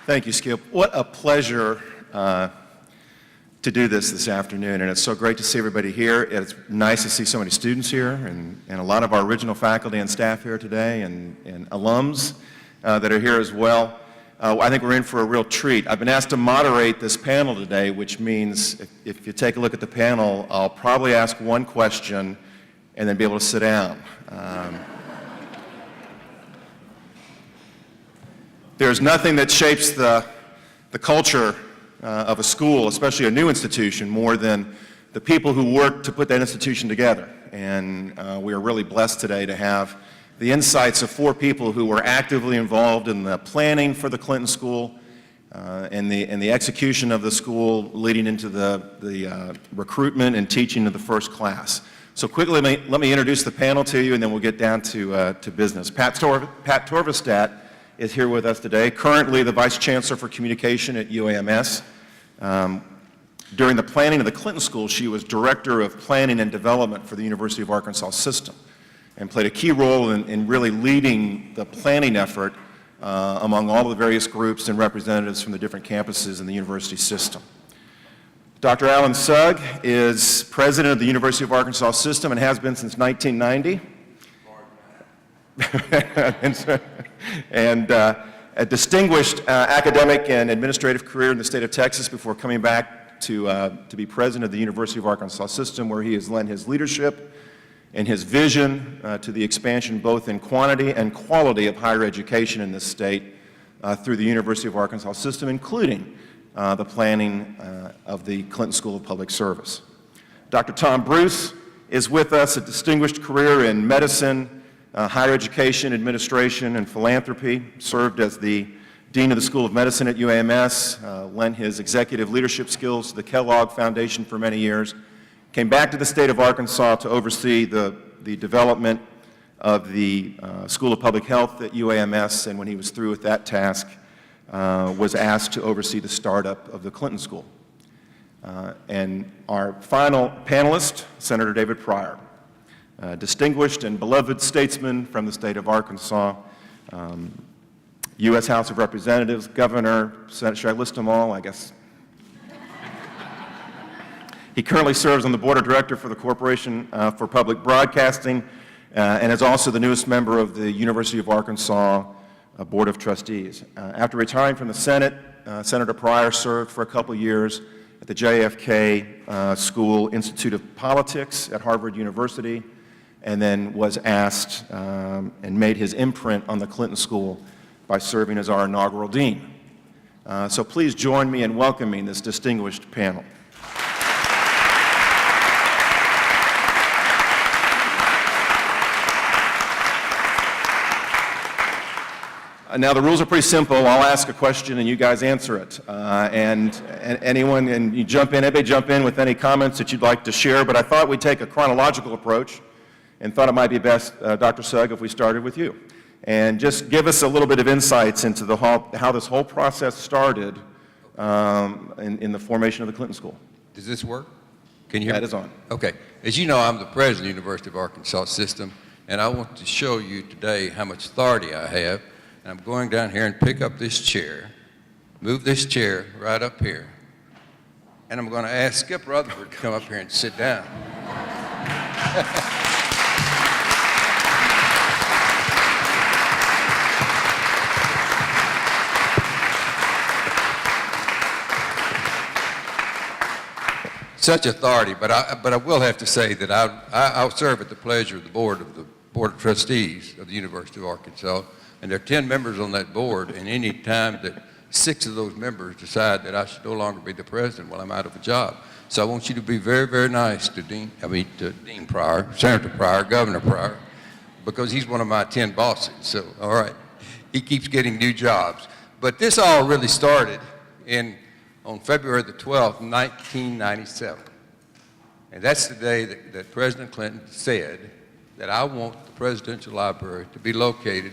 Thank you, Skip. What a pleasure to do this afternoon, and it's so great to see everybody here. It's nice to see so many students here, and a lot of our original faculty and staff here today, and alums that are here as well. I think we're in for a real treat. I've been asked to moderate this panel today, which means if you take a look at the panel, I'll probably ask one question and then be able to sit down. There's nothing that shapes the culture of a school, especially a new institution, more than the people who work to put that institution together. And we are really blessed today to have the insights of 4 people who were actively involved in the planning for the Clinton School and the execution of the school, leading into the recruitment and teaching of the first class. So quickly, let me introduce the panel to you, and then we'll get down to business. Pat Torvestad is here with us today, currently the Vice Chancellor for Communication at UAMS. During the planning of the Clinton School, she was Director of Planning and Development for the University of Arkansas system and played a key role in really leading the planning effort among all the various groups and representatives from the different campuses in the university system. Dr. Alan Sugg is President of the University of Arkansas system and has been since 1990. and a distinguished academic and administrative career in the state of Texas before coming back to be president of the University of Arkansas system, where he has lent his leadership and his vision to the expansion both in quantity and quality of higher education in this state through the University of Arkansas system, including the planning of the Clinton School of Public Service. Dr. Tom Bruce is with us, a distinguished career in medicine, higher education, administration, and philanthropy, served as the Dean of the School of Medicine at UAMS, lent his executive leadership skills to the Kellogg Foundation for many years, came back to the state of Arkansas to oversee the development of the School of Public Health at UAMS, and when he was through with that task, was asked to oversee the startup of the Clinton School. And our final panelist, Senator David Pryor. Distinguished and beloved statesman from the state of Arkansas, U.S. House of Representatives, Governor, should I list them all? I guess. He currently serves on the Board of Directors for the Corporation for Public Broadcasting and is also the newest member of the University of Arkansas Board of Trustees. After retiring from the Senate, Senator Pryor served for a couple years at the JFK School Institute of Politics at Harvard University, and then was asked and made his imprint on the Clinton School by serving as our inaugural dean. So please join me in welcoming this distinguished panel. Now the rules are pretty simple. I'll ask a question and you guys answer it. And anyone, and you jump in, everybody jump in with any comments that you'd like to share, but I thought we'd take a chronological approach and thought it might be best, Dr. Sugg, if we started with you. And just give us a little bit of insights into how this whole process started in the formation of the Clinton School. Does this work? Can you hear me? That is on. Okay. As you know, I'm the president of the University of Arkansas system, and I want to show you today how much authority I have. And I'm going down here and pick up this chair, move this chair right up here, and I'm going to ask Skip Rutherford to come up here and sit down. Such authority, but I will have to say that I'll serve at the pleasure of the Board of Trustees of the University of Arkansas, and there are 10 members on that board, and any time that 6 of those members decide that I should no longer be the president, well, I'm out of a job. So I want you to be very, very nice to Dean Pryor, Senator Pryor, Governor Pryor, because he's one of my 10 bosses. So, all right, he keeps getting new jobs. But this all really started on February the 12th, 1997. And that's the day that President Clinton said that I want the Presidential Library to be located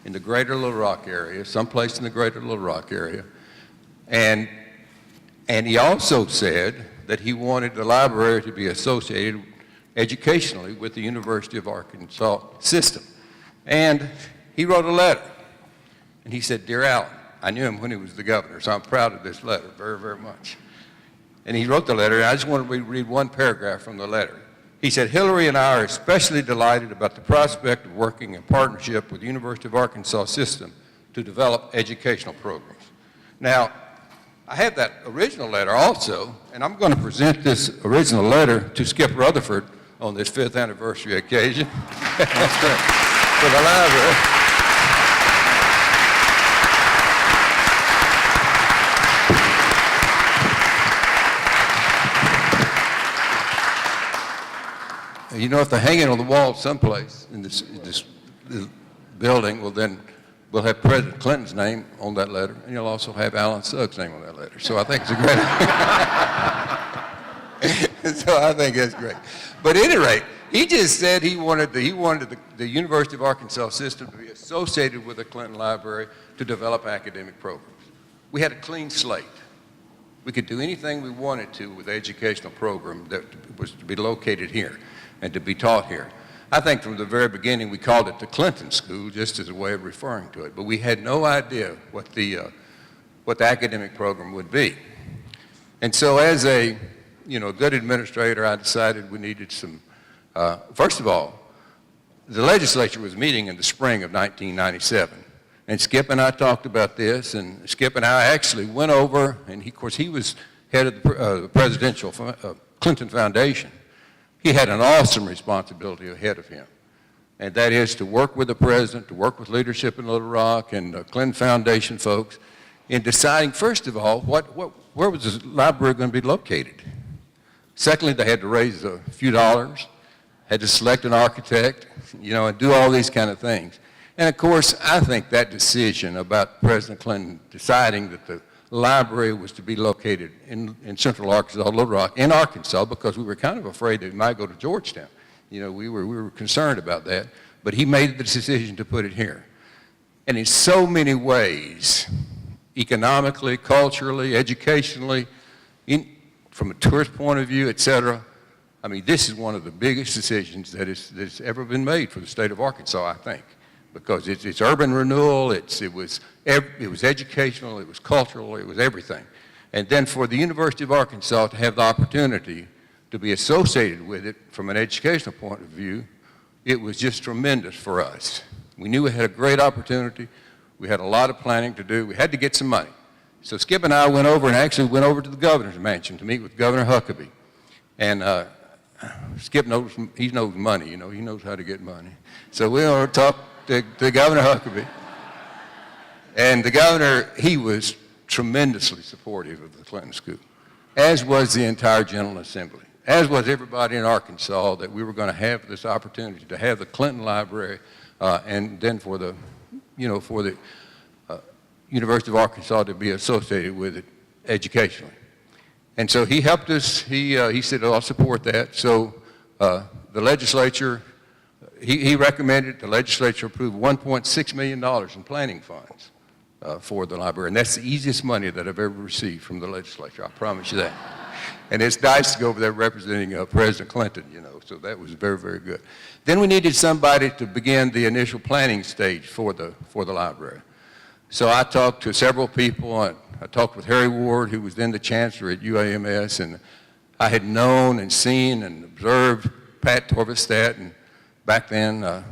in the greater Little Rock area, someplace in the greater Little Rock area. And he also said that he wanted the library to be associated educationally with the University of Arkansas system. And he wrote a letter, and he said, "Dear Alan, I knew him when he was the governor, so I'm proud of this letter very, very much. And he wrote the letter, and I just want to read one paragraph from the letter. He said, Hillary and I are especially delighted about the prospect of working in partnership with the University of Arkansas system to develop educational programs. Now, I have that original letter also, and I'm going to present this original letter to Skip Rutherford on this 5th anniversary occasion. That's great. For the library. You know, if they hang it on the wall someplace in this building, well, then we'll have President Clinton's name on that letter, and you'll also have Alan Suggs' name on that letter. So I think it's a great. So I think that's great. But at any rate, he just said he wanted the University of Arkansas system to be associated with the Clinton Library to develop academic programs. We had a clean slate. We could do anything we wanted to with the educational program that was to be located here and to be taught here. I think from the very beginning we called it the Clinton School just as a way of referring to it, but we had no idea what the academic program would be. And so as a good administrator, I decided we needed some, first of all, the legislature was meeting in the spring of 1997. And Skip and I talked about this, and Skip and I actually went over, and of course he was head of the presidential Clinton Foundation. He had an awesome responsibility ahead of him, and that is to work with the president, to work with leadership in Little Rock and the Clinton Foundation folks in deciding, first of all, where was the library going to be located? Secondly, they had to raise a few dollars, had to select an architect, and do all these kind of things. And of course, I think that decision about President Clinton deciding that the library was to be located in central Arkansas, Little Rock, in Arkansas, because we were kind of afraid that it might go to Georgetown. We were concerned about that, but he made the decision to put it here. And in so many ways, economically, culturally, educationally, from a tourist point of view, et cetera, I mean, this is one of the biggest decisions that's ever been made for the state of Arkansas, I think. Because it's urban renewal, it was educational, it was cultural, it was everything. And then for the University of Arkansas to have the opportunity to be associated with it from an educational point of view, it was just tremendous for us. We knew we had a great opportunity. We had a lot of planning to do. We had to get some money. So Skip and I went over to the governor's mansion to meet with Governor Huckabee. And Skip knows money, he knows how to get money. So we went over to talk to Governor Huckabee. And the governor, he was tremendously supportive of the Clinton School, as was the entire General Assembly, as was everybody in Arkansas, that we were going to have this opportunity to have the Clinton Library and then for the University of Arkansas to be associated with it educationally. And so he helped us. He said, I'll support that. So the legislature, he recommended the legislature approve $1.6 million in planning funds for the library. And that's the easiest money that I've ever received from the legislature, I promise you that. And it's nice to go over there representing President Clinton, so that was very, very good. Then we needed somebody to begin the initial planning stage for the library. So I talked to several people. I talked with Harry Ward, who was then the chancellor at UAMS, and I had known and seen and observed Pat Torvestad, and back then,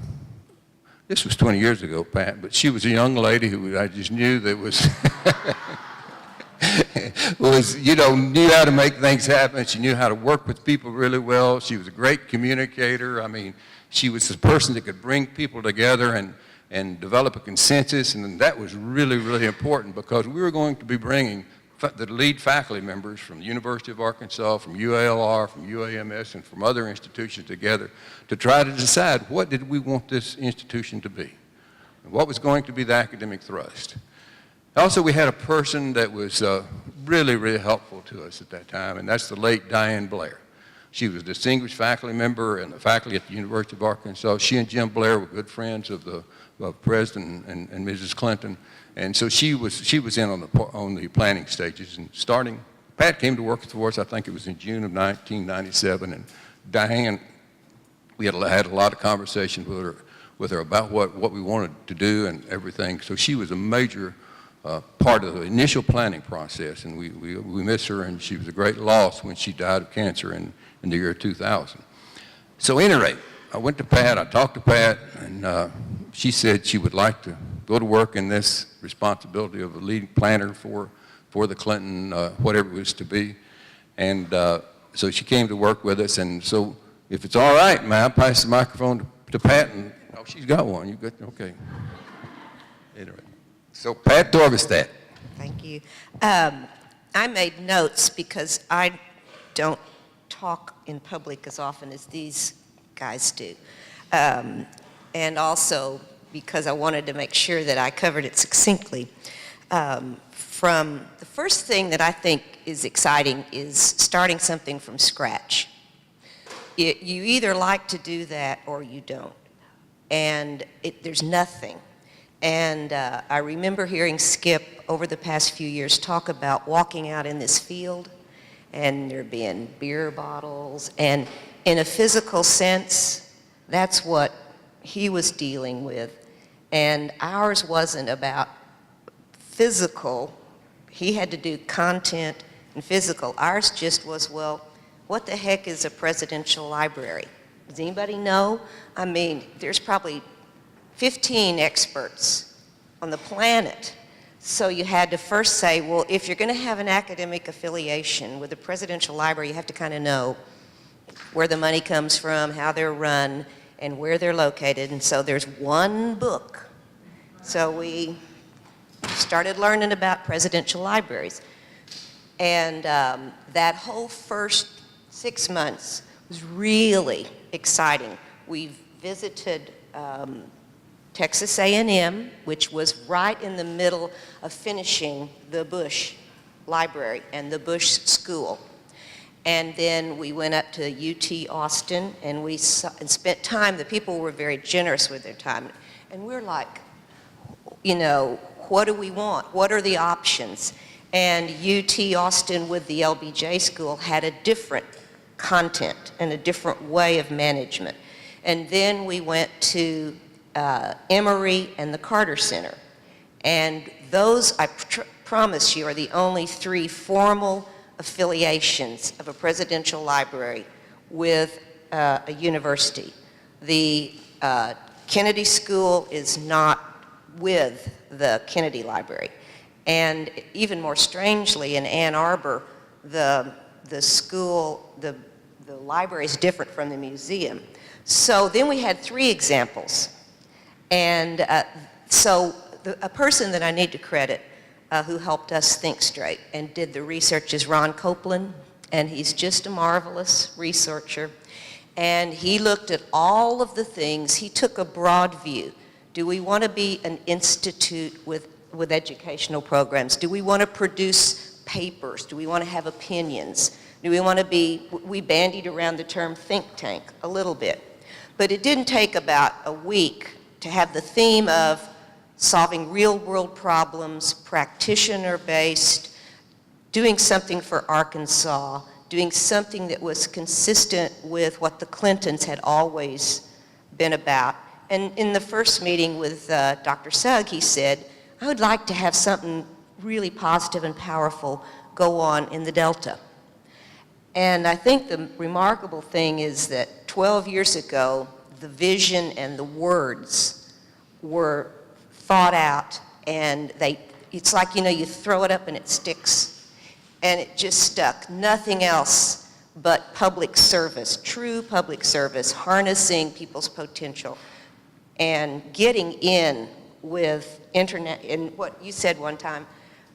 this was 20 years ago, Pat, but she was a young lady who I just knew that was, knew how to make things happen. She knew how to work with people really well. She was a great communicator. I mean, she was the person that could bring people together and develop a consensus, and that was really, really important because we were going to be bringing the lead faculty members from the University of Arkansas, from UALR, from UAMS, and from other institutions together to try to decide what did we want this institution to be, and what was going to be the academic thrust. Also, we had a person that was really, really helpful to us at that time, and that's the late Diane Blair. She was a distinguished faculty member and the faculty at the University of Arkansas. She and Jim Blair were good friends of the President and Mrs. Clinton. And so she was in on the planning stages and starting. Pat came to work for us, I think it was in June of 1997, and Diane, we had a lot of conversations with her about what we wanted to do and everything. So she was a major part of the initial planning process, and we miss her, and she was a great loss when she died of cancer in the year 2000. So at any rate, I went to Pat, I talked to Pat, and she said she would like to go to work in this responsibility of a lead planner for the Clinton, whatever it was to be. And so she came to work with us, and so if it's all right, may I pass the microphone to Pat? And, oh, she's got one. You got, okay. Anyway, so Pat Dorvestad. Thank you. I made notes because I don't talk in public as often as these guys do. And also because I wanted to make sure that I covered it succinctly. From the first thing that I think is exciting is starting something from scratch. You either like to do that or you don't. And there's nothing. And I remember hearing Skip over the past few years talk about walking out in this field and there being beer bottles. And in a physical sense, that's what he was dealing with. And ours wasn't about physical. He had to do content and physical. Ours just was, well, what the heck is a presidential library? Does anybody know? I mean, there's probably 15 experts on the planet. So you had to first say, well, if you're going to have an academic affiliation with a presidential library, you have to kind of know where the money comes from, how they're run, and where they're located. And so there's one book. So we started learning about presidential libraries. And that whole first 6 months was really exciting. We visited Texas A&M, which was right in the middle of finishing the Bush Library and the Bush School. And then we went up to UT Austin, and we spent time. The people were very generous with their time. And we're like, you know, what do we want? What are the options? And UT Austin with the LBJ School had a different content and a different way of management. And then we went to Emory and the Carter Center. And those, I promise you, are the only 3 formal affiliations of a presidential library with a university. The Kennedy School is not with the Kennedy Library. And even more strangely, in Ann Arbor, the school, the library is different from the museum. So then we had 3 examples. And so a person that I need to credit who helped us think straight and did the research is Ron Copeland, and he's just a marvelous researcher. And he looked at all of the things. He took a broad view. Do we want to be an institute with educational programs? Do we want to produce papers? Do we want to have opinions? Do we want to be, we bandied around the term think tank a little bit. But it didn't take about a week to have the theme of solving real-world problems, practitioner-based, doing something for Arkansas, doing something that was consistent with what the Clintons had always been about. And in the first meeting with Dr. Sugg, he said, I would like to have something really positive and powerful go on in the Delta. And I think the remarkable thing is that 12 years ago, the vision and the words were thought out, and it's like, you know, you throw it up and it sticks. And it just stuck. Nothing else but public service, true public service, harnessing people's potential and getting in with internet. And what you said one time,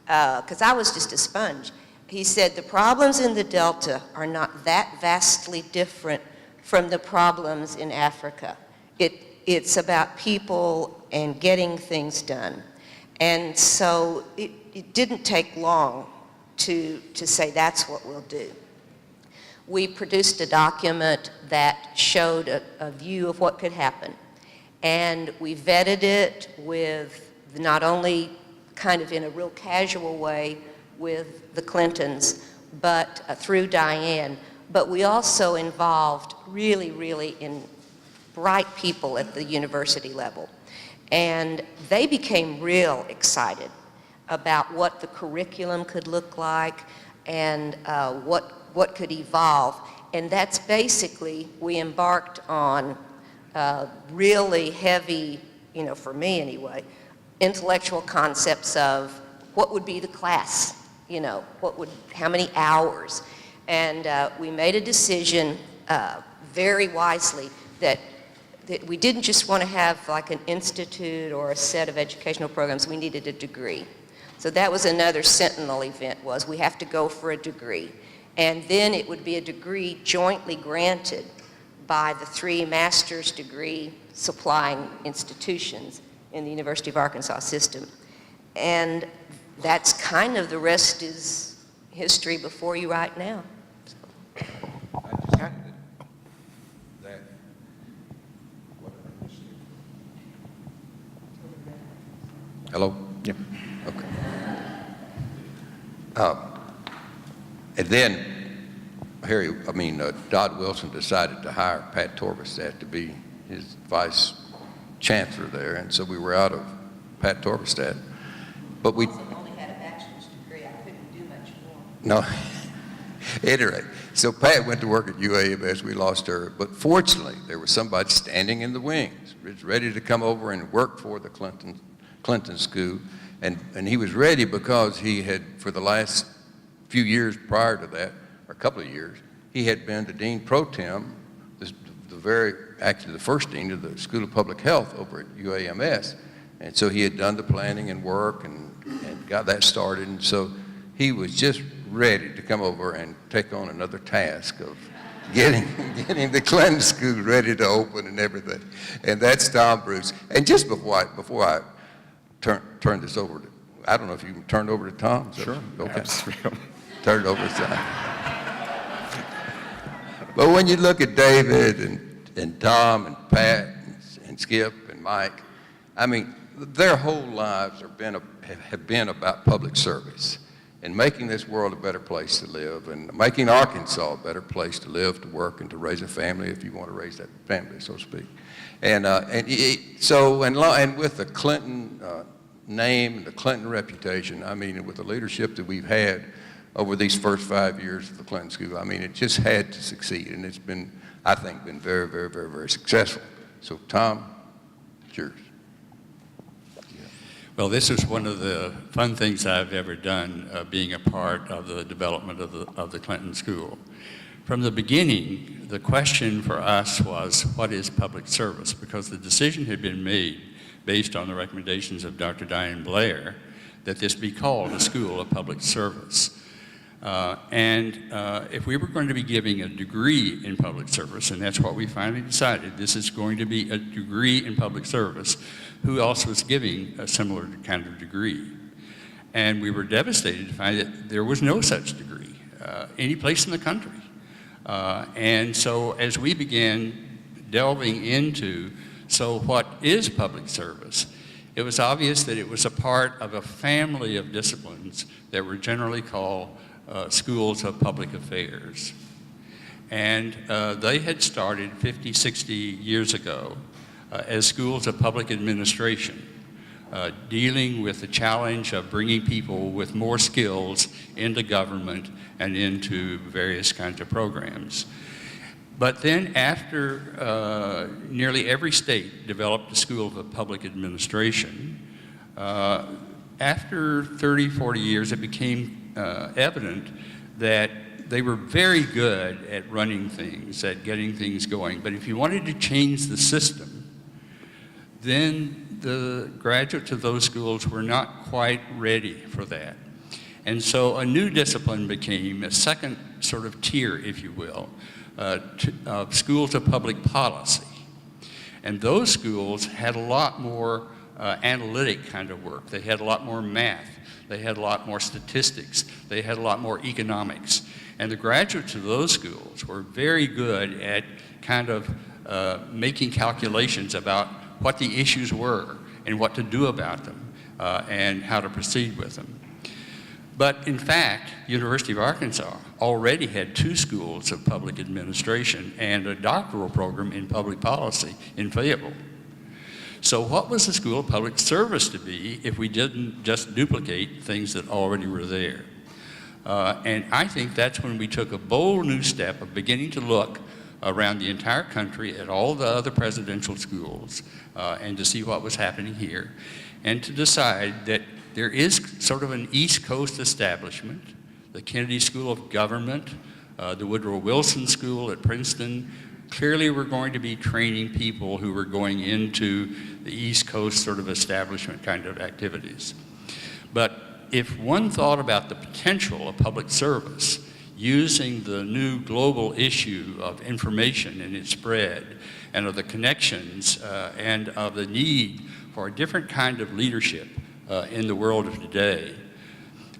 because I was just a sponge, he said the problems in the Delta are not that vastly different from the problems in Africa. It's about people and getting things done. And so it didn't take long to say that's what we'll do. We produced a document that showed a view of what could happen. And we vetted it with not only kind of in a real casual way with the Clintons, but through Diane, but we also involved really in bright people at the university level. And they became real excited. about what the curriculum could look like and what could evolve. And that's basically, we embarked on really heavy, for me anyway, intellectual concepts of what would be the class, how many hours. And we made a decision very wisely that we didn't just want to have like an institute or a set of educational programs, we needed a degree. So that was another Sentinel event, was we have to go for a degree. And then it would be a degree jointly granted by the 3 master's degree supplying institutions in the University of Arkansas system. And that's kind of, the rest is history before you right now. Hello? Yeah. Okay. And then, Dodd Wilson decided to hire Pat Torvestad to be his vice chancellor there, and so we were out of Pat Torvestad. But we Only had a bachelor's degree. I couldn't do much more. No. At any rate, so Pat went to work at UAMS. We lost her. But fortunately, there was somebody standing in the wings, ready to come over and work for the Clinton School. And he was ready because he had, for the last few years prior to that, or a couple of years, he had been the Dean Pro Tem, actually the first Dean of the School of Public Health over at UAMS. And so he had done the planning and work and got that started. And so he was just ready to come over and take on another task of getting the Clinton School ready to open and everything. And that's Tom Bruce. And just before I turn this over to, I don't know if you can turn it over to Tom? Sure. Okay. Absolutely. Turn it over to Tom. But when you look at David and Tom and Pat and Skip and Mike, I mean, their whole lives have been about public service and making this world a better place to live and making Arkansas a better place to live, to work, and to raise a family if you want to raise that family, so to speak. And with the Clinton name and the Clinton reputation, I mean, with the leadership that we've had over these first 5 years of the Clinton School, I mean, it just had to succeed, and it's been, I think, been very, very, very, very successful. So, Tom, it's yours. Well, this is one of the fun things I've ever done, being a part of the development of the Clinton School. From the beginning, the question for us was, what is public service? Because the decision had been made based on the recommendations of Dr. Diane Blair that this be called a school of public service. If we were going to be giving a degree in public service, and that's what we finally decided, this is going to be a degree in public service, who else was giving a similar kind of degree? And we were devastated to find that there was no such degree any place in the country. And so as we began delving into, so what is public service? It was obvious that it was a part of a family of disciplines that were generally called schools of public affairs. And they had started 50, 60 years ago as schools of public administration, dealing with the challenge of bringing people with more skills into government and into various kinds of programs. But then after nearly every state developed a school of public administration, after 30, 40 years, it became evident that they were very good at running things, at getting things going. But if you wanted to change the system, then the graduates of those schools were not quite ready for that. And so a new discipline became a second sort of tier, if you will, of schools of public policy. And those schools had a lot more analytic kind of work. They had a lot more math. They had a lot more statistics. They had a lot more economics. And the graduates of those schools were very good at kind of making calculations about what the issues were and what to do about them and how to proceed with them. But in fact, University of Arkansas already had 2 schools of public administration and a doctoral program in public policy in Fayetteville. So what was the School of Public Service to be if we didn't just duplicate things that already were there? And I think that's when we took a bold new step of beginning to look around the entire country at all the other presidential schools and to see what was happening here, and to decide that there is sort of an East Coast establishment, the Kennedy School of Government, the Woodrow Wilson School at Princeton. Clearly we're going to be training people who were going into the East Coast sort of establishment kind of activities. But if one thought about the potential of public service using the new global issue of information and its spread, and of the connections and of the need for a different kind of leadership in the world of today,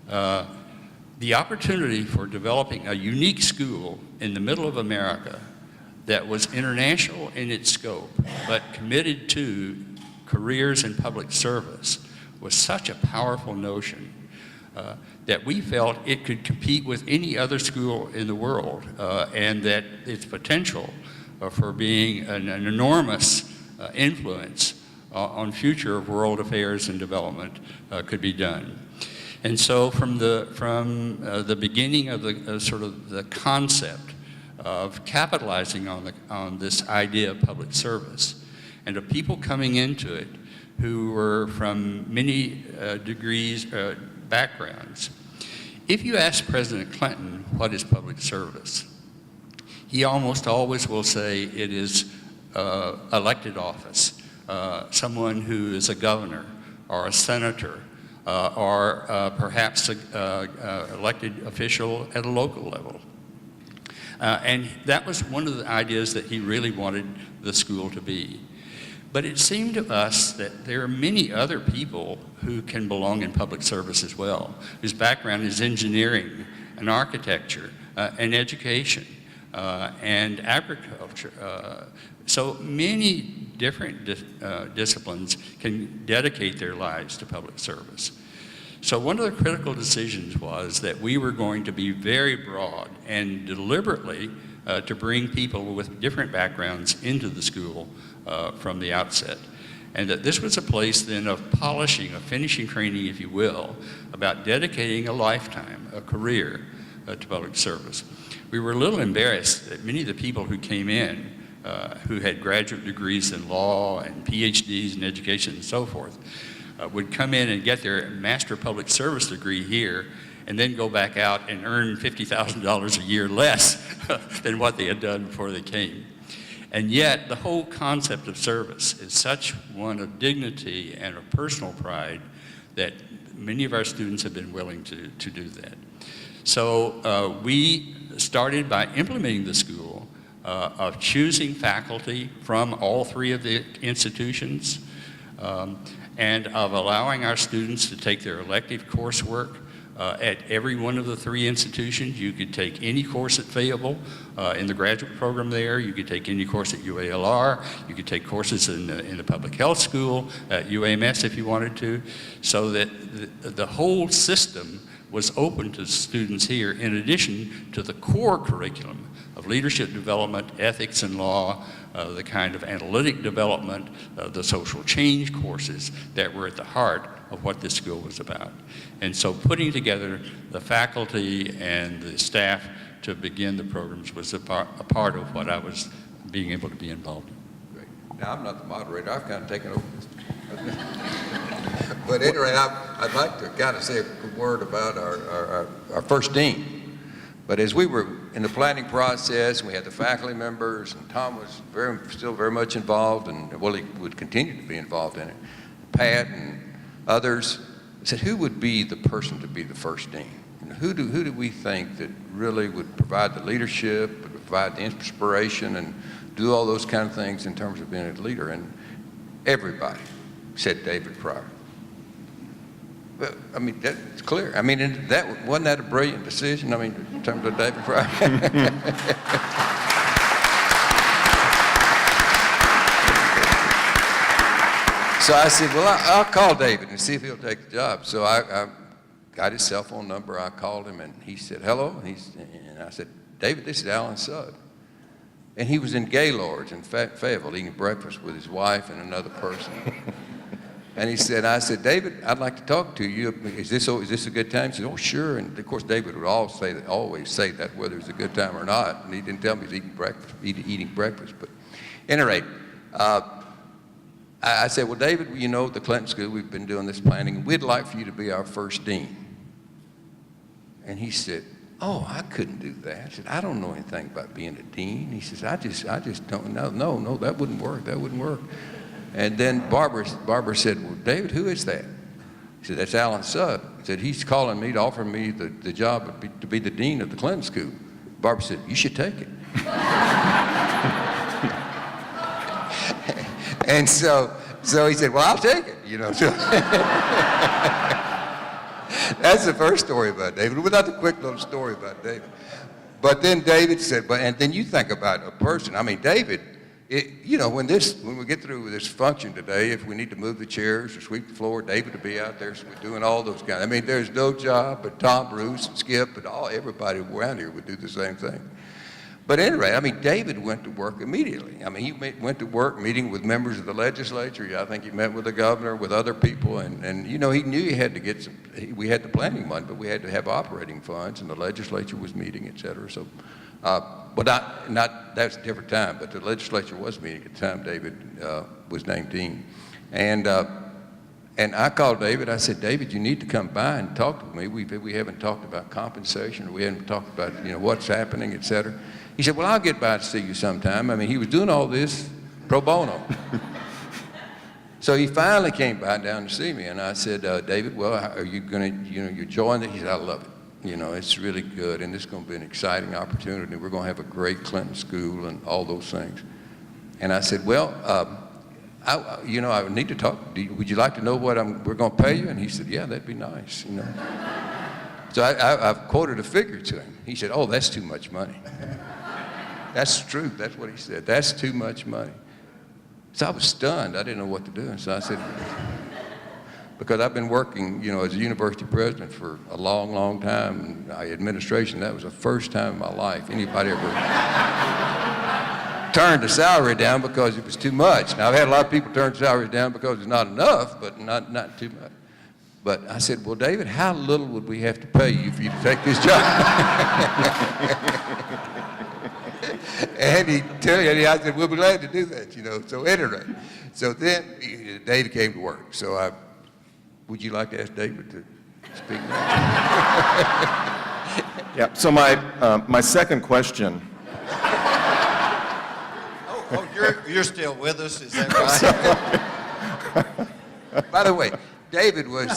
the opportunity for developing a unique school in the middle of America that was international in its scope, but committed to careers in public service was such a powerful notion that we felt it could compete with any other school in the world, and that its potential for being an enormous influence on future world affairs and development could be done. And so from the beginning of the sort of the concept of capitalizing on this idea of public service, and of people coming into it who were from many degrees, backgrounds. If you ask President Clinton what is public service, he almost always will say it is elected office, someone who is a governor or a senator or perhaps an elected official at a local level. And that was one of the ideas that he really wanted the school to be. But it seemed to us that there are many other people who can belong in public service as well, whose background is engineering and architecture and education and agriculture. So many different disciplines can dedicate their lives to public service. So one of the critical decisions was that we were going to be very broad and deliberately to bring people with different backgrounds into the school from the outset. And that this was a place then of polishing, of finishing training, if you will, about dedicating a lifetime, a career to public service. We were a little embarrassed that many of the people who came in who had graduate degrees in law and PhDs in education and so forth would come in and get their Master of Public Service degree here and then go back out and earn $50,000 a year less than what they had done before they came. And yet, the whole concept of service is such one of dignity and of personal pride that many of our students have been willing to do that. So we started by implementing the school of choosing faculty from all three of the institutions and of allowing our students to take their elective coursework at every one of the three institutions. You could take any course at Fayetteville in the graduate program there. You could take any course at UALR. You could take courses in the public health school at UAMS if you wanted to. So that the whole system was open to students here in addition to the core curriculum of leadership development, ethics and law, the kind of analytic development, the social change courses that were at the heart of what this school was about. And so putting together the faculty and the staff to begin the programs was a part of what I was being able to be involved in. Great. Now, I'm not the moderator. I've kind of taken over this. But anyway, I'd like to kind of say a word about our first dean. But as we were in the planning process, we had the faculty members, and Tom was still very much involved, and well, he would continue to be involved in it. Pat and others said, who would be the person to be the first dean? And who do we think that really would provide the leadership, would provide the inspiration, and do all those kind of things in terms of being a leader? And everybody said David Pryor. Well, I mean, that's clear. I mean, wasn't that a brilliant decision? I mean, in terms of David Pryor. So I said, well, I'll call David and see if he'll take the job. So I got his cell phone number. I called him, and he said, hello. And I said, David, this is Alan Sugg. And he was in Gaylord's in Fayetteville eating breakfast with his wife and another person. And I said, David, I'd like to talk to you. Is this a good time? He said, oh, sure. And of course, David would always say that, whether it's a good time or not. And he didn't tell me he was eating breakfast. But at any rate, I said, well, David, you know, at the Clinton School, we've been doing this planning, and we'd like for you to be our first dean. And he said, oh, I couldn't do that. I said, I don't know anything about being a dean. He says, I just don't know. No, that wouldn't work. That wouldn't work. And then Barbara said, well, David, who is that? He said, that's Alan Sudd. He said, he's calling me to offer me the job to be the dean of the Clinton School. Barbara said, you should take it. And so he said, well, I'll take it, you know. So that's the first story about David. Well, that's a quick little story about David. But then David said, and then you think about a person. I mean, David, you know, when we get through with this function today, if we need to move the chairs or sweep the floor, David will be out there doing all those kinds. I mean, there's no job, but Tom Bruce and Skip and everybody around here would do the same thing. But anyway, I mean, David went to work immediately. I mean, he went to work meeting with members of the legislature. I think he met with the governor, with other people, and you know, he knew he had to get we had the planning money, but we had to have operating funds, and the legislature was meeting, et cetera. So, but that's a different time, but the legislature was meeting at the time David was named dean. And I called David. I said, David, you need to come by and talk to me. We haven't talked about compensation. We haven't talked about, you know, what's happening, et cetera. He said, well, I'll get by to see you sometime. I mean, he was doing all this pro bono. So he finally came by down to see me, and I said, David, well, are you going to, you know, you join it? He said, I love it. You know, it's really good, and it's going to be an exciting opportunity. We're going to have a great Clinton School and all those things. And I said, well, you know, I need to talk. Would you like to know what we're going to pay you? And he said, yeah, that'd be nice, you know. So I've quoted a figure to him. He said, oh, that's too much money. That's true. That's what he said. That's too much money. So I was stunned. I didn't know what to do. And so I said, because I've been working, you know, as a university president for a long, long time, and administration, that was the first time in my life anybody ever turned the salary down because it was too much. Now, I've had a lot of people turn salaries down because it's not enough, but not too much. But I said, well, David, how little would we have to pay you for you to take this job? And I said, we'll be glad to do that, you know. So anyway, so then David came to work. So would you like to ask David to speak now? Yeah, so my second question. Oh, you're still with us, is that right? By the way, David was...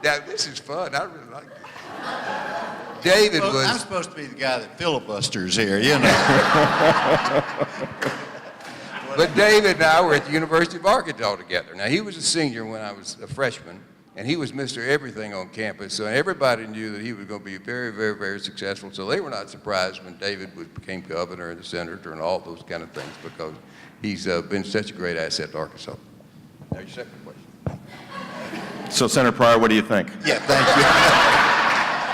Now, this is fun. I really like this. David was... I'm supposed to be the guy that filibusters here, you know. But David and I were at the University of Arkansas together. Now, he was a senior when I was a freshman, and he was Mr. Everything on campus, so everybody knew that he was going to be very, very, very successful. So they were not surprised when David became governor and the senator and all those kind of things, because he's been such a great asset to Arkansas. Now, your second question. So, Senator Pryor, what do you think? Yeah, thank you.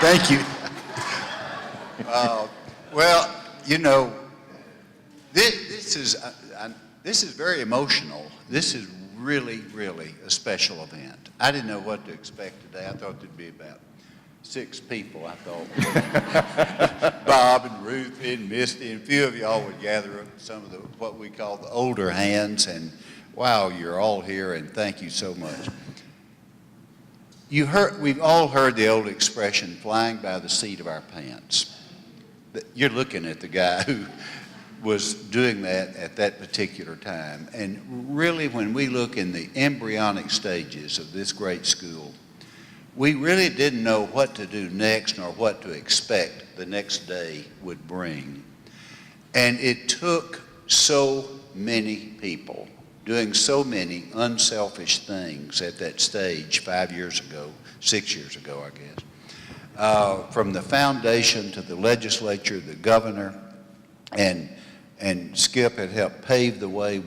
Thank you. Well, you know, this is very emotional. This is really, really a special event. I didn't know what to expect today. I thought there'd be about 6 people. I thought Bob and Ruthie and Misty, and a few of y'all would gather some of what we call the older hands. And wow, you're all here, and thank you so much. We've all heard the old expression, flying by the seat of our pants. You're looking at the guy who was doing that at that particular time. And really, when we look in the embryonic stages of this great school, we really didn't know what to do next nor what to expect the next day would bring. And it took so many people doing so many unselfish things at that stage 5 years ago, 6 years ago, I guess. From the foundation to the legislature, the governor, and Skip had helped pave the way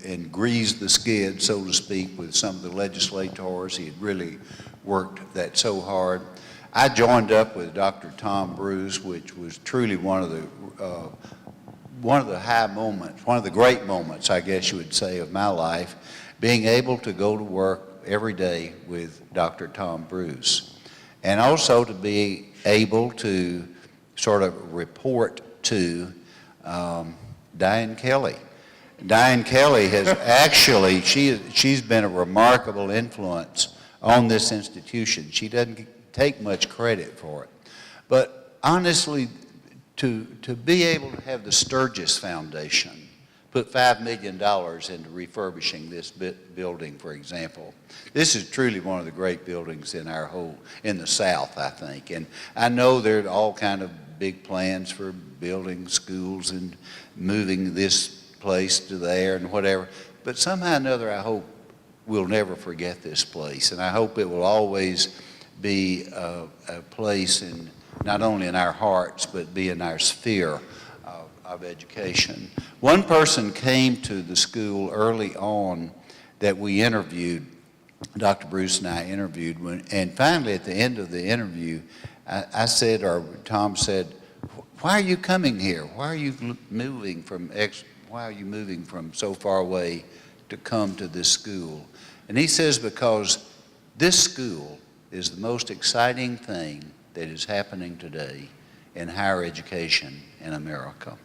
and grease the skid, so to speak, with some of the legislators. He had really worked that so hard. I joined up with Dr. Tom Bruce, which was truly one of the high moments, one of the great moments, I guess you would say, of my life, being able to go to work every day with Dr. Tom Bruce, and also to be able to sort of report to Diane Kelly. Diane Kelly has actually, she's been a remarkable influence on this institution. She doesn't take much credit for it. But honestly, to be able to have the Sturgis Foundation put $5 million into refurbishing this building, for example. This is truly one of the great buildings in in the South, I think. And I know there are all kind of big plans for building schools and moving this place to there and whatever. But somehow or another, I hope we'll never forget this place. And I hope it will always be a place not only in our hearts, but be in our sphere of education. One person came to the school early on that we interviewed, Dr. Bruce and I interviewed, and finally at the end of the interview, I said, or Tom said, "Why are you coming here? Why are you moving from so far away to come to this school?" And he says, "Because this school is the most exciting thing that is happening today in higher education in America."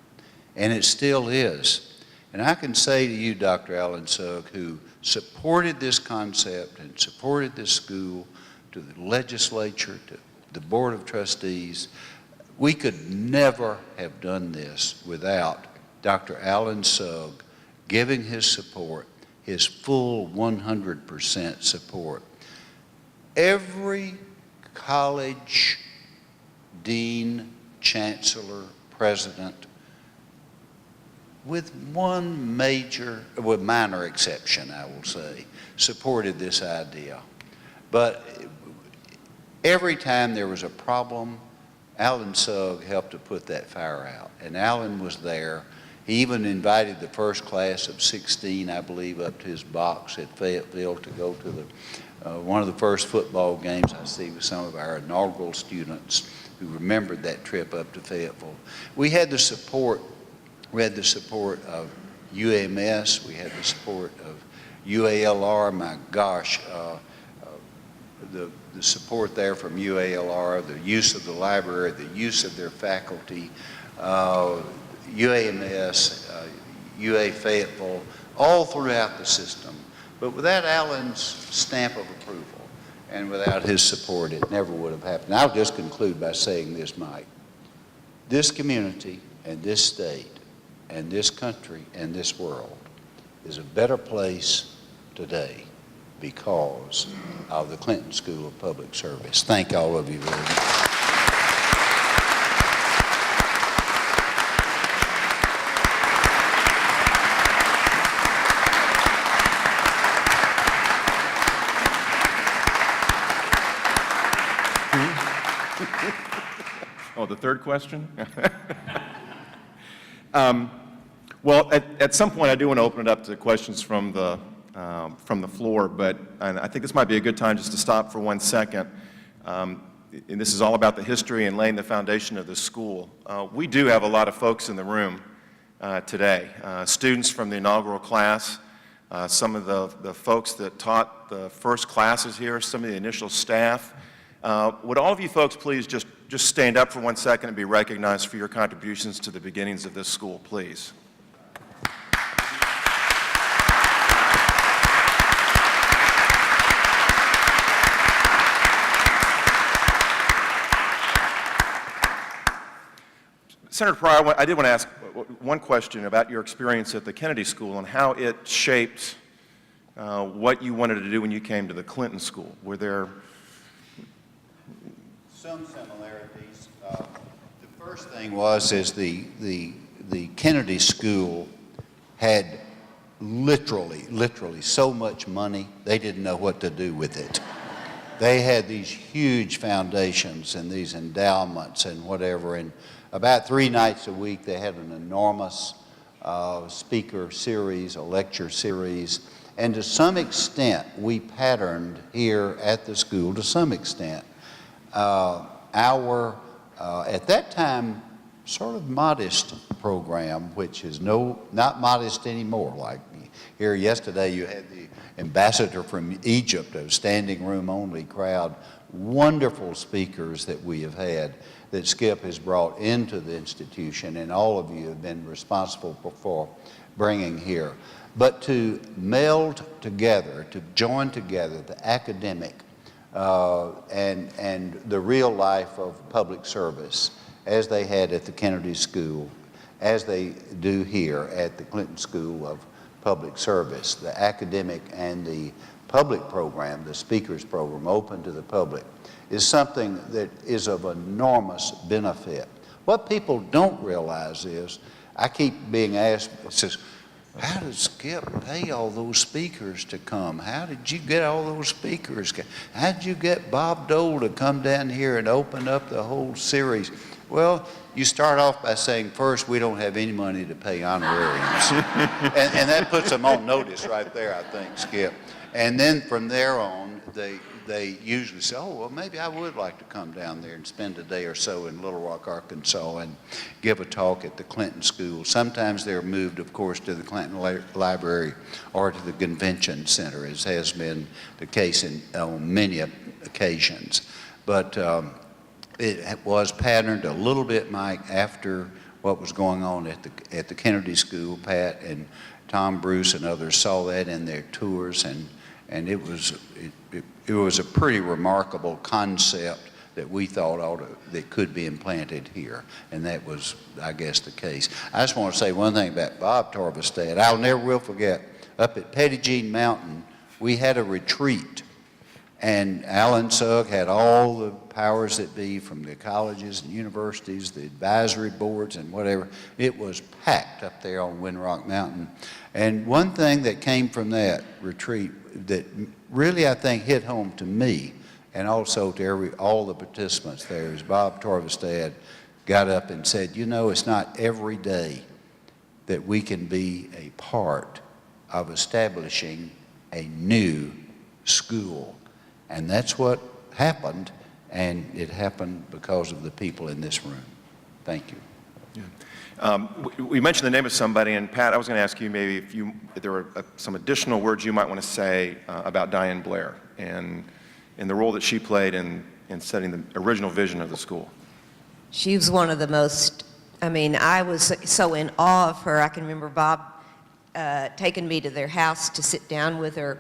And it still is. And I can say to you, Dr. Alan Sugg, who supported this concept and supported this school, to the legislature, to the Board of Trustees, we could never have done this without Dr. Alan Sugg giving his support, his full 100% support. Every college dean, chancellor, president, with minor exception, I will say, supported this idea. But every time there was a problem, Alan Sugg helped to put that fire out. And Alan was there. He even invited the first class of 16, I believe, up to his box at Fayetteville to go to one of the first football games I see with some of our inaugural students who remembered that trip up to Fayetteville. We had the support of UAMS, we had the support of UALR, my gosh, the support there from UALR, the use of the library, the use of their faculty, UAMS, UA Fayetteville, all throughout the system. But without Alan's stamp of approval and without his support, it never would have happened. I'll just conclude by saying this, Mike. This community and this state and this country and this world is a better place today because of the Clinton School of Public Service. Thank all of you very much. Oh, the third question? Well, at some point, I do want to open it up to questions from the floor, but I think this might be a good time just to stop for 1 second. And this is all about the history and laying the foundation of the school. We do have a lot of folks in the room today, students from the inaugural class, some of the folks that taught the first classes here, some of the initial staff. Would all of you folks please just stand up for 1 second and be recognized for your contributions to the beginnings of this school, please? Senator Pryor, I did want to ask one question about your experience at the Kennedy School and how it shaped what you wanted to do when you came to the Clinton School. Were there some similarities? The first thing is the Kennedy School had literally so much money, they didn't know what to do with it. They had these huge foundations and these endowments and whatever, and about 3 nights a week they had an enormous speaker series, a lecture series, and to some extent we patterned here at the school, to some extent, at that time, sort of modest program, which is not modest anymore. Like here yesterday, you had the ambassador from Egypt, a standing room only crowd, wonderful speakers that we have had that Skip has brought into the institution, and all of you have been responsible for bringing here. But to meld together, to join together the academic and the real life of public service, as they had at the Kennedy School, as they do here at the Clinton School of Public Service, the academic and the public program, the speakers program open to the public, is something that is of enormous benefit. What people don't realize is, I keep being asked, it says, how did Skip pay all those speakers to come? How did you get all those speakers? How did you get Bob Dole to come down here and open up the whole series? Well, you start off by saying, first, we don't have any money to pay honorariums. and that puts them on notice right there, I think, Skip. And then from there on, they usually say, oh, well, maybe I would like to come down there and spend a day or so in Little Rock, Arkansas and give a talk at the Clinton School. Sometimes they're moved, of course, to the Clinton Library or to the Convention Center, as has been the case on many occasions. But it was patterned a little bit, Mike, after what was going on at the Kennedy School. Pat and Tom Bruce and others saw that in their tours, and it was a pretty remarkable concept that we thought that could be implanted here, and that was, I guess, the case. I just want to say one thing about Bob Torvestad. I'll never will forget, up at Petit Jean Mountain, we had a retreat, and Alan Sugg had all the powers that be from the colleges and universities, the advisory boards and whatever. It was packed up there on Windrock Mountain. And one thing that came from that retreat that really, I think, hit home to me and also to all the participants there is Bob Torvestad got up and said, you know, it's not every day that we can be a part of establishing a new school. And that's what happened, and it happened because of the people in this room. Thank you. We mentioned the name of somebody, and Pat, I was going to ask you maybe if there were some additional words you might want to say about Diane Blair and the role that she played in setting the original vision of the school. She was one of the most, I mean, I was so in awe of her. I can remember Bob taking me to their house to sit down with her,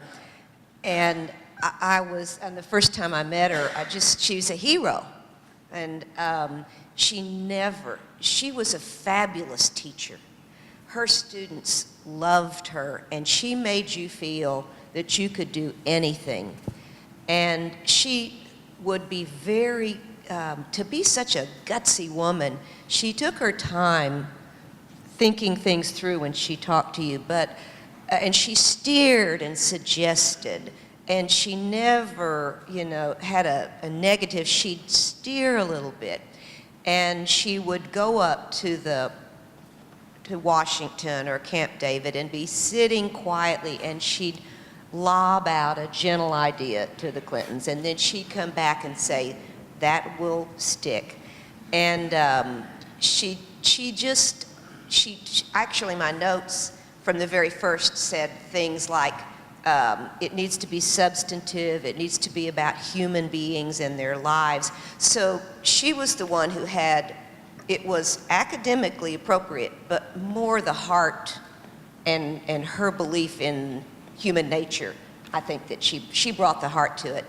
and and the first time I met her, she was a hero. And she was a fabulous teacher. Her students loved her, and she made you feel that you could do anything. And she would be to be such a gutsy woman, she took her time thinking things through when she talked to you, and she steered and suggested. And she never, had a negative. She'd steer a little bit. And she would go up to Washington or Camp David and be sitting quietly, and she'd lob out a gentle idea to the Clintons. And then she'd come back and say, that will stick. And actually, my notes from the very first said things like, it needs to be substantive, it needs to be about human beings and their lives. So she was the one who it was academically appropriate, but more the heart and her belief in human nature. I think that she brought the heart to it.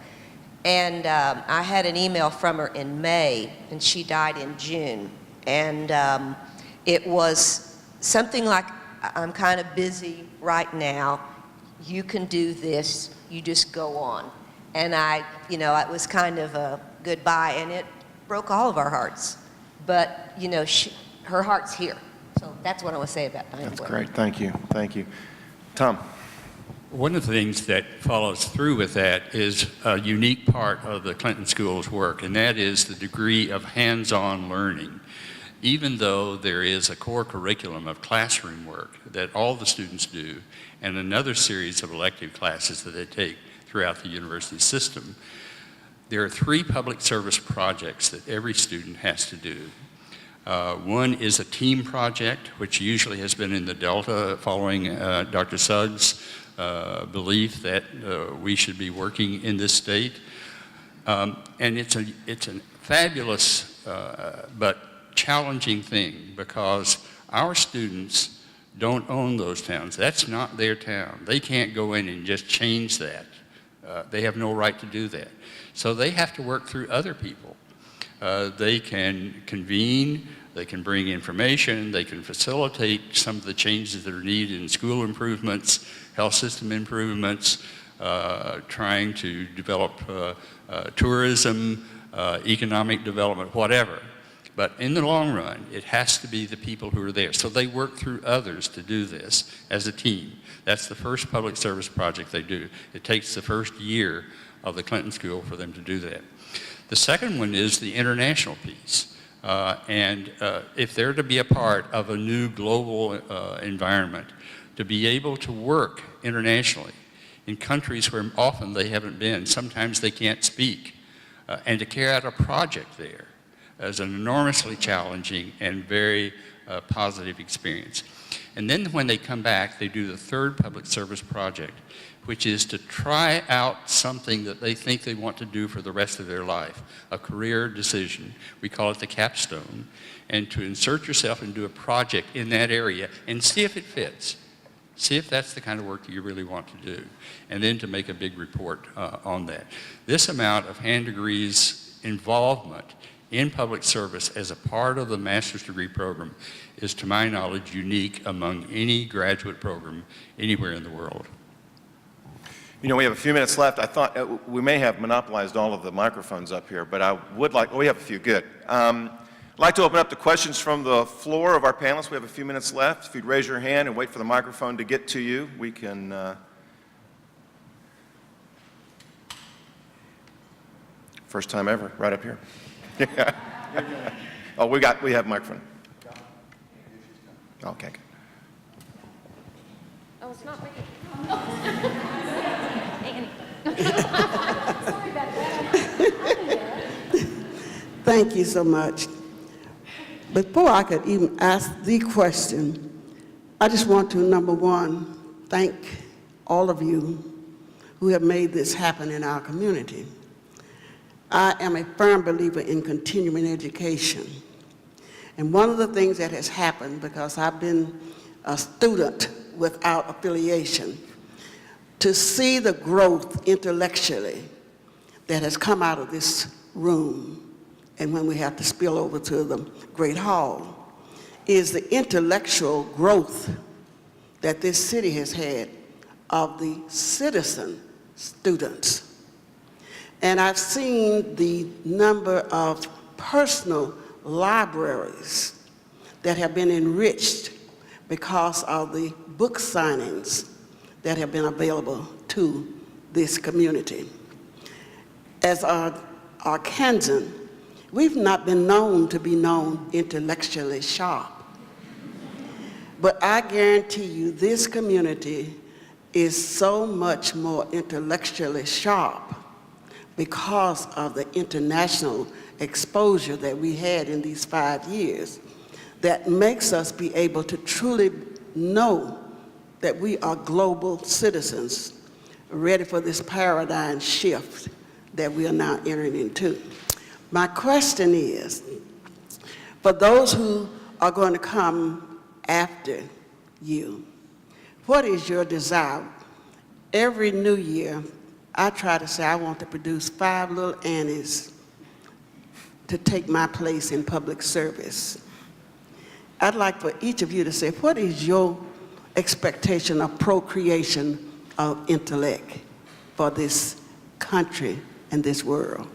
And I had an email from her in May, and she died in June. And it was something like, I'm kind of busy right now. You can do this, you just go on. And it was kind of a goodbye, and it broke all of our hearts. But, her heart's here. So that's what I want to say about Diane Blair. That's great, thank you. Tom? One of the things that follows through with that is a unique part of the Clinton School's work, and that is the degree of hands-on learning. Even though there is a core curriculum of classroom work that all the students do, and another series of elective classes that they take throughout the university system, there are 3 public service projects that every student has to do. One is a team project, which usually has been in the Delta following Dr. Suggs' belief that we should be working in this state. And it's a fabulous but challenging thing, because our students don't own those towns. That's not their town. They can't go in and just change that. They have no right to do that. So they have to work through other people. They can convene, they can bring information, they can facilitate some of the changes that are needed in school improvements, health system improvements, trying to develop tourism, economic development, whatever. But in the long run, it has to be the people who are there. So they work through others to do this as a team. That's the first public service project they do. It takes the first year of the Clinton School for them to do that. The second one is the international piece. If they're to be a part of a new global environment, to be able to work internationally in countries where often they haven't been, sometimes they can't speak, and to carry out a project there is an enormously challenging and very positive experience. And then when they come back, they do the third public service project, which is to try out something that they think they want to do for the rest of their life, a career decision. We call it the capstone, and to insert yourself and do a project in that area and see if it fits. See if that's the kind of work that you really want to do, and then to make a big report on that. This amount of hand degrees involvement in public service as a part of the master's degree program is, to my knowledge, unique among any graduate program anywhere in the world. You know, we have a few minutes left. I thought we may have monopolized all of the microphones up here, but I would like, we have a few, good. I'd like to open up to questions from the floor of our panelists. We have a few minutes left. If you'd raise your hand and wait for the microphone to get to you, we can. First time ever, right up here. Oh, we have a microphone. Okay. Oh, it's not me. Thank you so much. Before I could even ask the question, I just want to, number one, thank all of you who have made this happen in our community. I am a firm believer in continuing education. And one of the things that has happened, because I've been a student without affiliation, to see the growth intellectually that has come out of this room, and when we have to spill over to the Great Hall, is the intellectual growth that this city has had of the citizen students. And I've seen the number of personal libraries that have been enriched because of the book signings that have been available to this community. As Arkansan, we've not been known to be known intellectually sharp. But I guarantee you this community is so much more intellectually sharp because of the international exposure that we had in these 5 years that makes us be able to truly know that we are global citizens ready for this paradigm shift that we are now entering into. My question is, for those who are going to come after you, what is your desire? Every new year, I try to say I want to produce 5 little Annies to take my place in public service. I'd like for each of you to say, what is your expectation of procreation of intellect for this country and this world?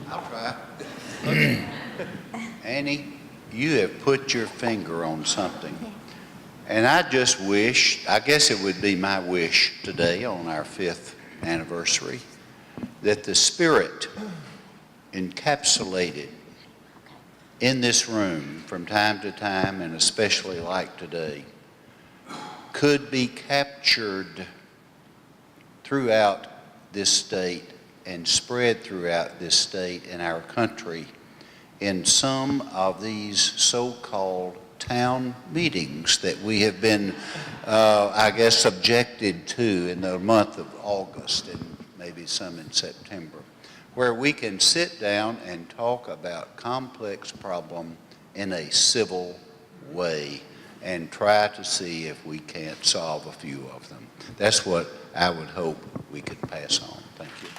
I'll try. Annie, you have put your finger on something. And I just wish, I guess it would be my wish today on our 5th anniversary, that the spirit encapsulated in this room from time to time, and especially like today, could be captured throughout this state and spread throughout this state and our country in some of these so-called town meetings that we have been, I guess, subjected to in the month of August and maybe some in September, where we can sit down and talk about complex problem in a civil way and try to see if we can't solve a few of them. That's what I would hope we could pass on. Thank you.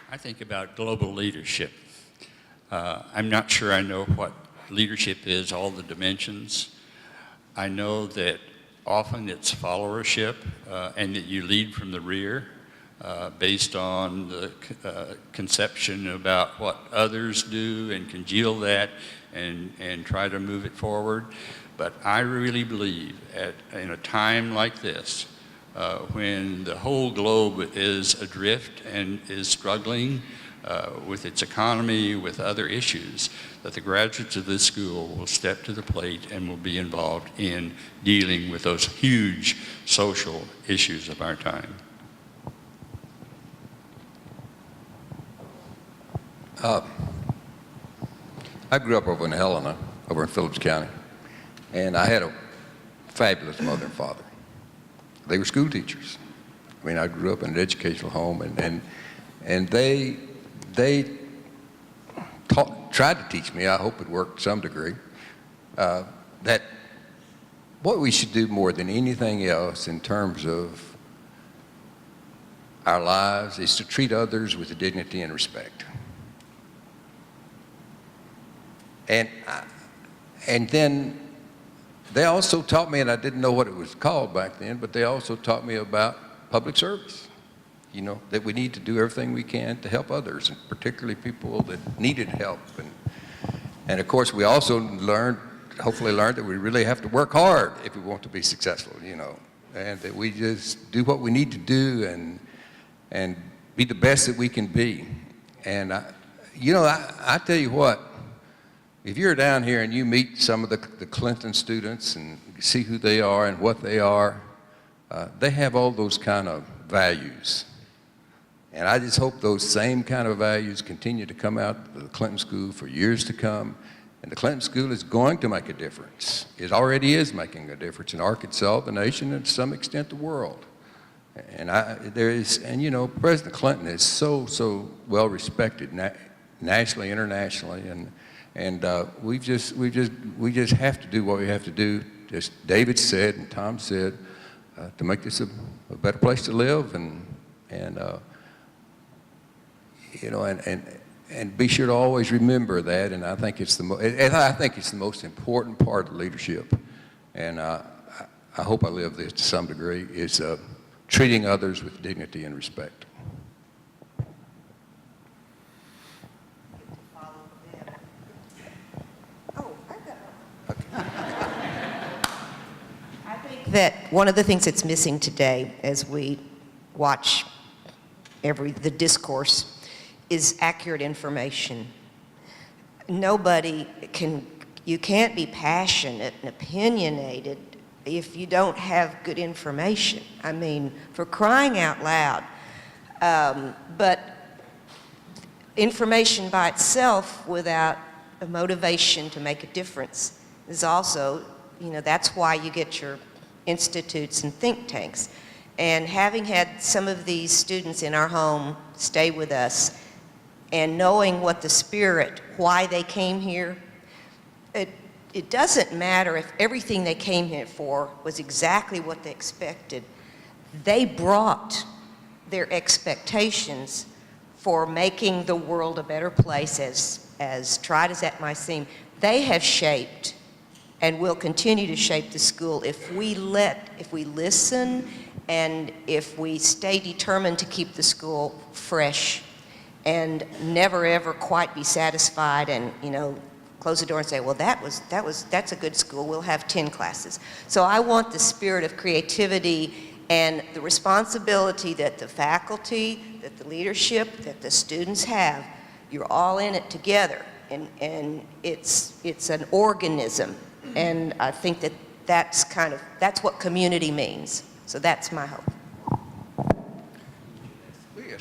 I think about global leadership. I'm not sure I know what leadership is, all the dimensions. I know that often it's followership and that you lead from the rear based on the conception about what others do and congeal that and try to move it forward. But I really believe in a time like this, when the whole globe is adrift and is struggling with its economy, with other issues, that the graduates of this school will step to the plate and will be involved in dealing with those huge social issues of our time. I grew up over in Helena, over in Phillips County, and I had a fabulous mother and father. They were school teachers. I mean, I grew up in an educational home, and they tried to teach me, I hope it worked to some degree, that what we should do more than anything else in terms of our lives is to treat others with dignity and respect. And then they also taught me, and I didn't know what it was called back then, but they also taught me about public service. You know, that we need to do everything we can to help others, and particularly people that needed help. And of course, we also hopefully learned that we really have to work hard if we want to be successful, you know, and that we just do what we need to do and be the best that we can be. And, I tell you what, if you're down here and you meet some of the Clinton students and see who they are and what they are, they have all those kind of values. And I just hope those same kind of values continue to come out of the Clinton School for years to come. And the Clinton School is going to make a difference. It already is making a difference in Arkansas, the nation, and to some extent the world. And President Clinton is so well respected nationally, internationally, and we just have to do what we have to do, as David said and Tom said, to make this a better place to live, and be sure to always remember that. And I think it's the most important part of leadership. And I hope I live this to some degree, is treating others with dignity and respect. That one of the things that's missing today as we watch the discourse is accurate information. You can't be passionate and opinionated if you don't have good information. I mean, for crying out loud. But information by itself without a motivation to make a difference is also, that's why you get your institutes and think tanks. And having had some of these students in our home stay with us and knowing what the spirit, why they came here, it doesn't matter if everything they came here for was exactly what they expected. They brought their expectations for making the world a better place, as tried as that might seem. They have shaped and will continue to shape the school if we listen, and if we stay determined to keep the school fresh and never ever quite be satisfied and close the door and say, well, that's a good school, we'll have 10 classes. So I want the spirit of creativity And the responsibility that the faculty, that the leadership, that the students have, you're all in it together, and it's an organism. And I think that that's what community means. So that's my hope.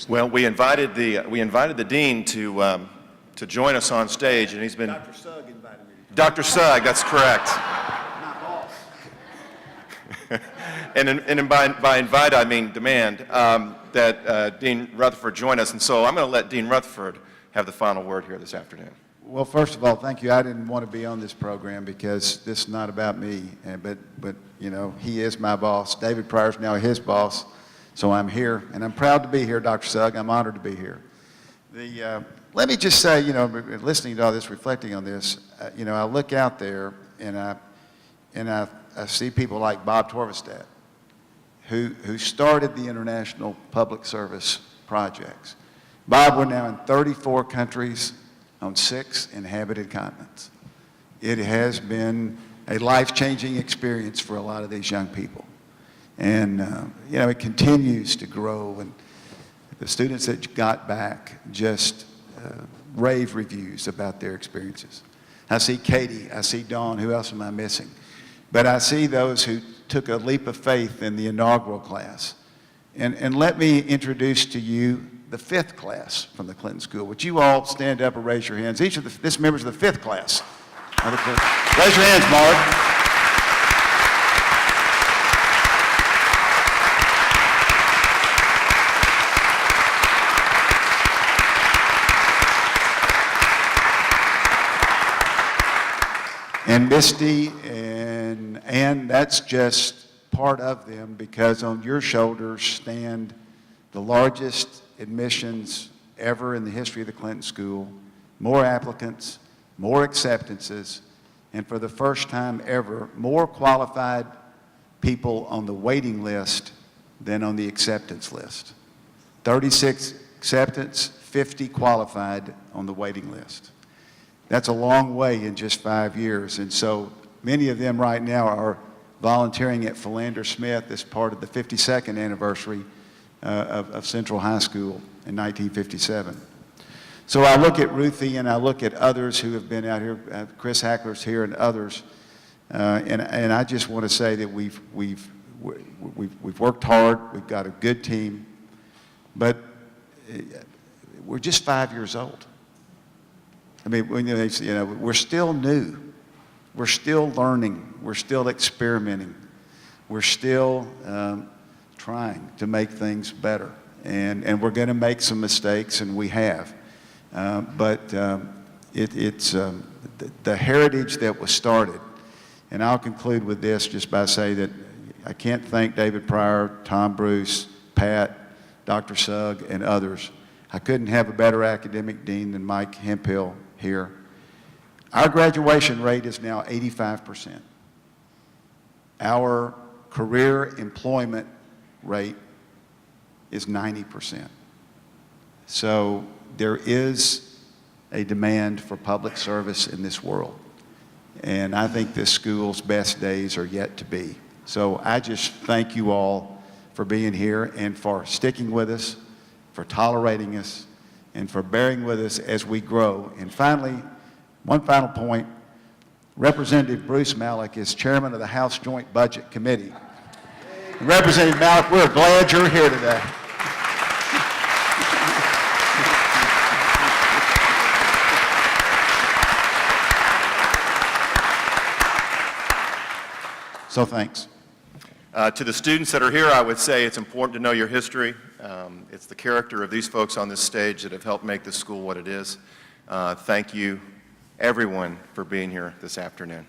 Well, we invited the dean to join us on stage, and he's been. Dr. Sugg invited me. Dr. Sugg, that's correct. and by invite I mean demand that Dean Rutherford join us, and so I'm going to let Dean Rutherford have the final word here this afternoon. Well, first of all, thank you. I didn't want to be on this program because this is not about me, but you know, he is my boss. David Pryor's now his boss, so I'm here, and I'm proud to be here, Dr. Sugg. I'm honored to be here. Let me just say, you know, listening to all this, reflecting on this, you know, I look out there and I see people like Bob Torvestad, who started the International Public Service Projects. Bob, we're now in 34 countries on 6 inhabited continents. It has been a life-changing experience for a lot of these young people. And, you know, it continues to grow, and the students that got back just rave reviews about their experiences. I see Katie, I see Dawn, who else am I missing? But I see those who took a leap of faith in the inaugural class. And let me introduce to you the 5th class from the Clinton School. Would you all stand up or raise your hands? Each of this members of the 5th class. Raise your hands, Mark. And Misty and Ann, that's just part of them, because on your shoulders stand the largest admissions ever in the history of the Clinton School, more applicants, more acceptances, and for the first time ever, more qualified people on the waiting list than on the acceptance list. 36 acceptance, 50 qualified on the waiting list. That's a long way in just 5 years, and so many of them right now are volunteering at Philander Smith as part of the 52nd anniversary of Central High School in 1957. So I look at Ruthie and I look at others who have been out here, Chris Hackler's here and others, and I just want to say that we've worked hard, we've got a good team, but we're just 5 years old. I mean, we're still new. We're still learning. We're still experimenting. We're still trying to make things better. And we're going to make some mistakes, and we have. But it's the heritage that was started. And I'll conclude with this just by saying that I can't thank David Pryor, Tom Bruce, Pat, Dr. Sugg, and others. I couldn't have a better academic dean than Mike Hemphill here. Our graduation rate is now 85%. Our career employment rate is 90%. So there is a demand for public service in this world. And I think this school's best days are yet to be. So I just thank you all for being here and for sticking with us, for tolerating us, and for bearing with us as we grow. And finally, one final point, Representative Bruce Malik is chairman of the House Joint Budget Committee. And Representative Malik, we're glad you're here today. So thanks. To the students that are here, I would say it's important to know your history. It's the character of these folks on this stage that have helped make this school what it is. Thank you, everyone, for being here this afternoon.